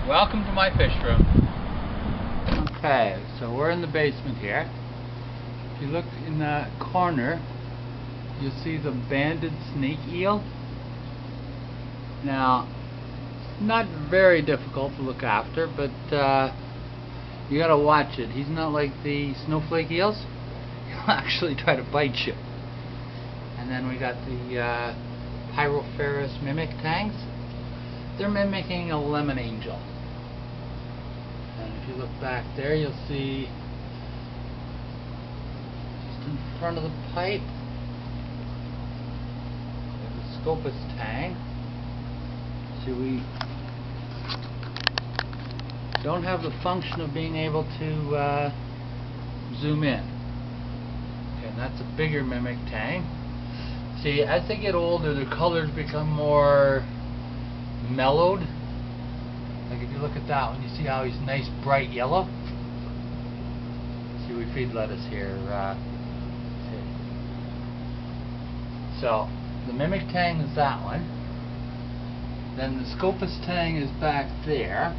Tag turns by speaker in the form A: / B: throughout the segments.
A: Welcome to my fish room. Okay, so we're in the basement here. If you look in the corner, you'll see the banded snake eel. Now, not very difficult to look after, but you gotta watch it. He's not like the snowflake eels. He'll actually try to bite you. And then we got the pyrophorus mimic tangs. They're mimicking a lemon angel. And if you look back there, you'll see just in front of the pipe there's a scopus tang. See, we don't have the function of being able to zoom in. Okay, and that's a bigger mimic tang. See, as they get older, their colors become more mellowed. Like if you look at that one, you see how he's nice bright yellow. See, we feed lettuce here. So the mimic tang is that one. Then the scopus tang is back there.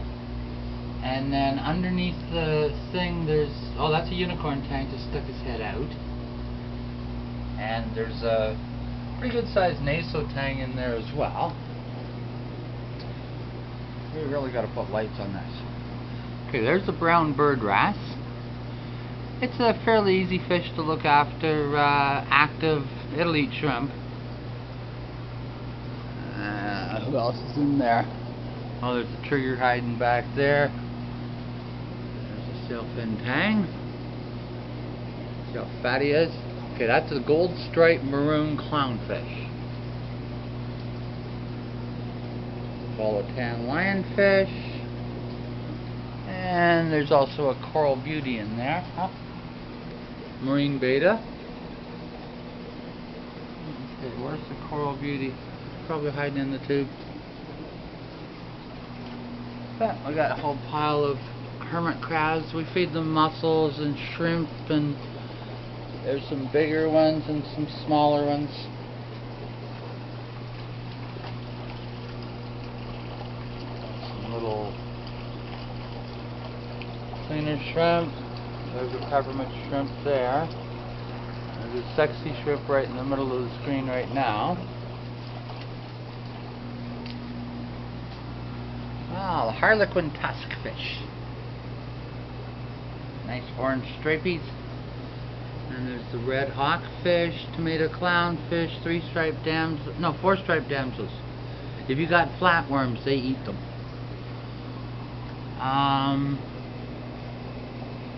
A: And then underneath the thing there's, oh, that's a unicorn tang, just stuck his head out. And there's a pretty good sized naso tang in there as well. We really got to put lights on this. Okay, there's the brown bird wrasse. It's a fairly easy fish to look after, active. It'll eat shrimp. Who else is in there? Oh, there's a trigger hiding back there. There's a sailfin tang. See how fat he is? Okay, that's a gold striped maroon clownfish. Follow tan lionfish, and there's also a coral beauty in there. Marine beta. Okay, where's the coral beauty? Probably hiding in the tube. But we got a whole pile of hermit crabs. We feed them mussels and shrimp, and there's some bigger ones and some smaller ones. Little cleaner shrimp. There's a peppermint shrimp there. There's a sexy shrimp right in the middle of the screen right now. Ah, the harlequin tuskfish. Nice orange stripies. And there's the red hawkfish, tomato clownfish, three-striped damsels. No, four-striped damsels. If you got flatworms, they eat them.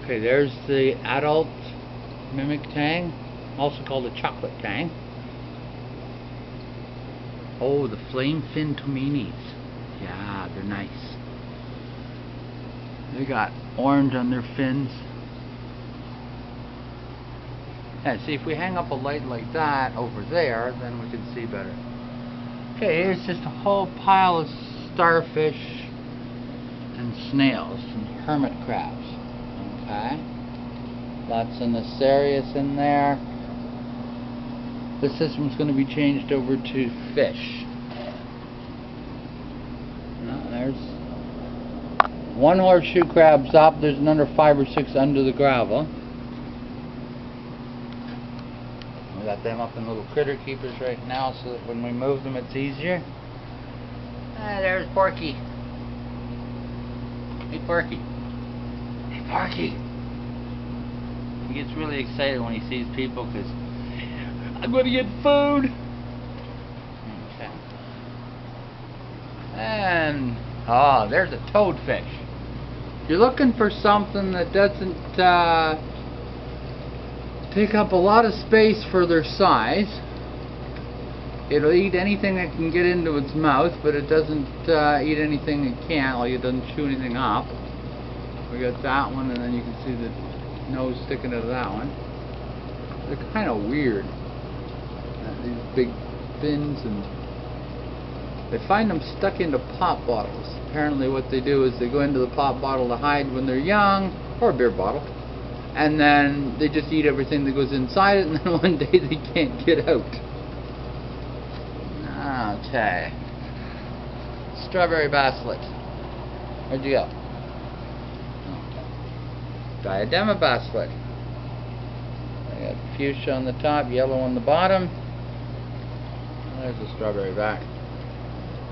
A: Okay, there's the adult mimic tang, also called a chocolate tang. Oh, the flame fin tominis. Yeah, they're nice. They got orange on their fins. Yeah, see, if we hang up a light like that over there, then we can see better. Okay, here's just a whole pile of starfish and snails and hermit crabs. Okay, lots of Necarius in there. The system's going to be changed over to fish. Now, there's one horseshoe crab's up. There's another 5 or 6 under the gravel. We got them up in little critter keepers right now, so that when we move them, it's easier. There's Porky. Hey Porky. Hey Porky. He gets really excited when he sees people because I'm going to get food. Okay. And oh, there's a toadfish. If you're looking for something that doesn't take up a lot of space for their size, it'll eat anything that can get into its mouth, but it doesn't eat anything it can't, like it doesn't chew anything up. We got that one, and then you can see the nose sticking out of that one. They're kind of weird. These big fins, and they find them stuck into pop bottles. Apparently what they do is they go into the pop bottle to hide when they're young, or a beer bottle, and then they just eat everything that goes inside it, and then one day they can't get out. Okay. Strawberry basilisk. Where'd you go? Diadema basslet. I got fuchsia on the top, yellow on the bottom. There's the strawberry back.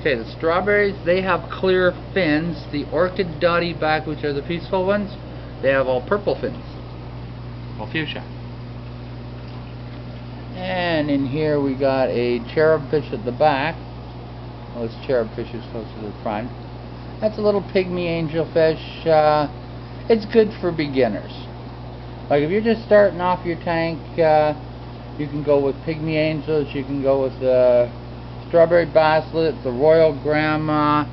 A: Okay, the strawberries, they have clear fins. The orchid dotty back, which are the peaceful ones, they have all purple fins. Well, fuchsia. And in here we got a cherub fish at the back. Well, this cherub fish is closer to the front. That's a little pygmy angelfish. It's good for beginners. Like if you're just starting off your tank, you can go with pygmy angels. You can go with the strawberry basslet, the royal grandma,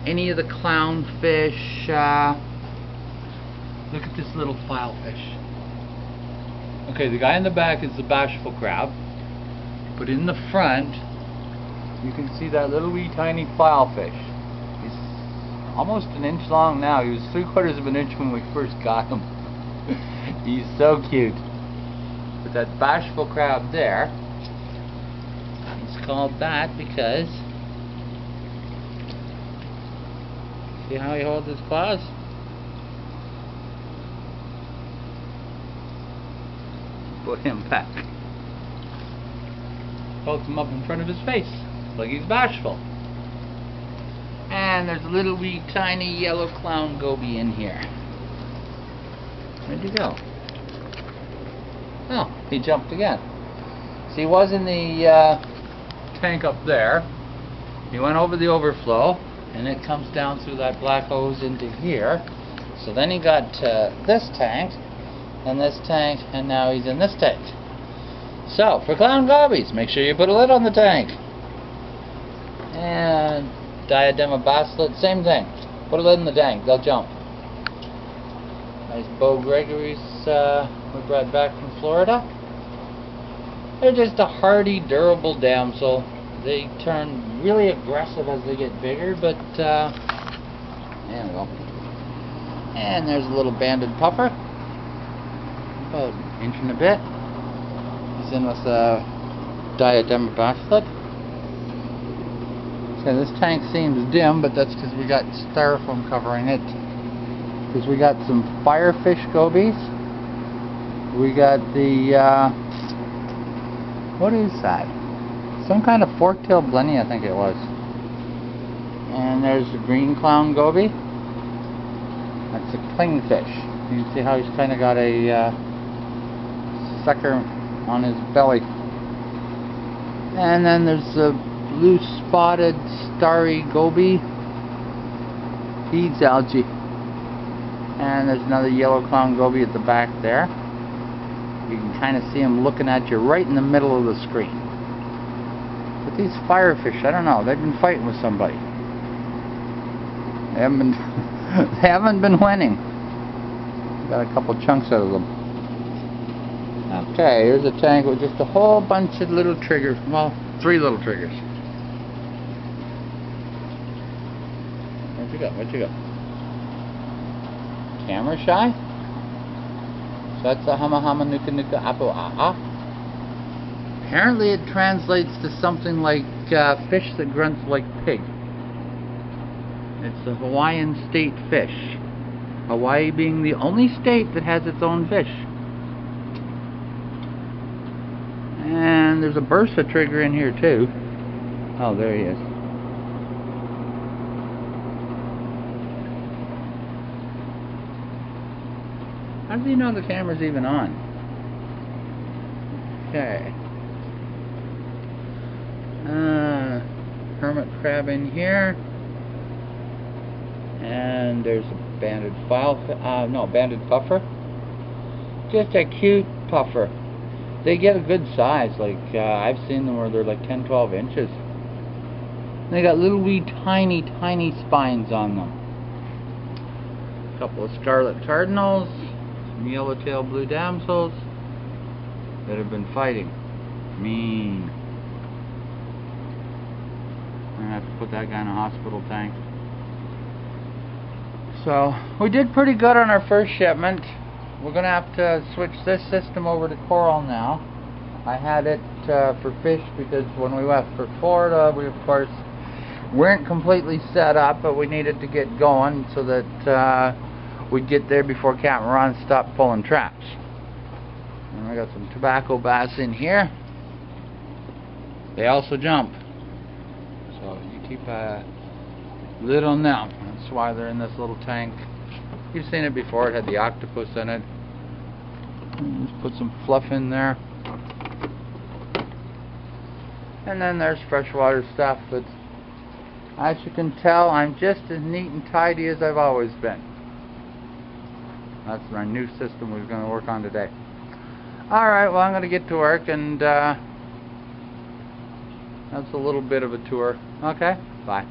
A: any of the clownfish. Look at this little filefish. Okay, the guy in the back is the bashful crab, but in the front you can see that little wee tiny filefish. He's almost an inch long now. He was 3/4 of an inch when we first got him. He's so cute. But that bashful crab there, it's called that because, see how he holds his claws? Put him back. Holds him up in front of his face, like he's bashful. And there's a little wee tiny yellow clown goby in here. Where'd you go? Oh, he jumped again. See, he was in the tank up there. He went over the overflow, and it comes down through that black hose into here. So then he got this tank, and this tank, and now he's in this tank. So, for clown gobies, make sure you put a lid on the tank. And diadema basslet, same thing. Put a lid in the tank, they'll jump. Nice Bo Gregory's we brought back from Florida. They're just a hardy, durable damsel. They turn really aggressive as they get bigger, but there we go. And there's a little banded puffer, about an inch and a bit. He's in with a diadema basslet. So this tank seems dim, but that's because we got styrofoam covering it. Because we got some firefish gobies. We got the, what is that? Some kind of fork-tailed blenny, I think it was. And there's the green clown goby. That's a clingfish. You can see how he's kind of got a sucker on his belly. And then there's the blue spotted starry goby. Feeds algae. And there's another yellow clown goby at the back there. You can kind of see him looking at you right in the middle of the screen. But these firefish, I don't know, they've been fighting with somebody. They haven't been winning. Got a couple chunks out of them. Okay, here's a tank with just a whole bunch of little triggers. Well, 3 little triggers. Where'd you go? Where'd you go? Camera shy? So that's a hama hama nuka nuka apo aha. Apparently it translates to something like fish that grunts like pig. It's a Hawaiian state fish. Hawaii being the only state that has its own fish. And there's a bursa trigger in here too. Oh, there he is. How do you know the camera's even on? Okay. Hermit crab in here. And there's a banded banded puffer. Just a cute puffer. They get a good size. Like, I've seen them where they're like 10-12 inches. And they got little wee tiny spines on them. A couple of scarlet cardinals. Yellowtail blue damsels that have been fighting. Mean. I'm gonna have to put that guy in a hospital tank. So we did pretty good on our first shipment. We're gonna have to switch this system over to coral now. I had it for fish because when we left for Florida, we of course weren't completely set up, but we needed to get going so that we'd get there before Captain Ron stopped pulling traps. And I got some tobacco bass in here. They also jump, so you keep a lid on them. That's why they're in this little tank. You've seen it before. It had the octopus in it. Just put some fluff in there. And then there's freshwater stuff, but as you can tell, I'm just as neat and tidy as I've always been. That's my new system we're going to work on today. Alright, well, I'm going to get to work, and that's a little bit of a tour. Okay, bye.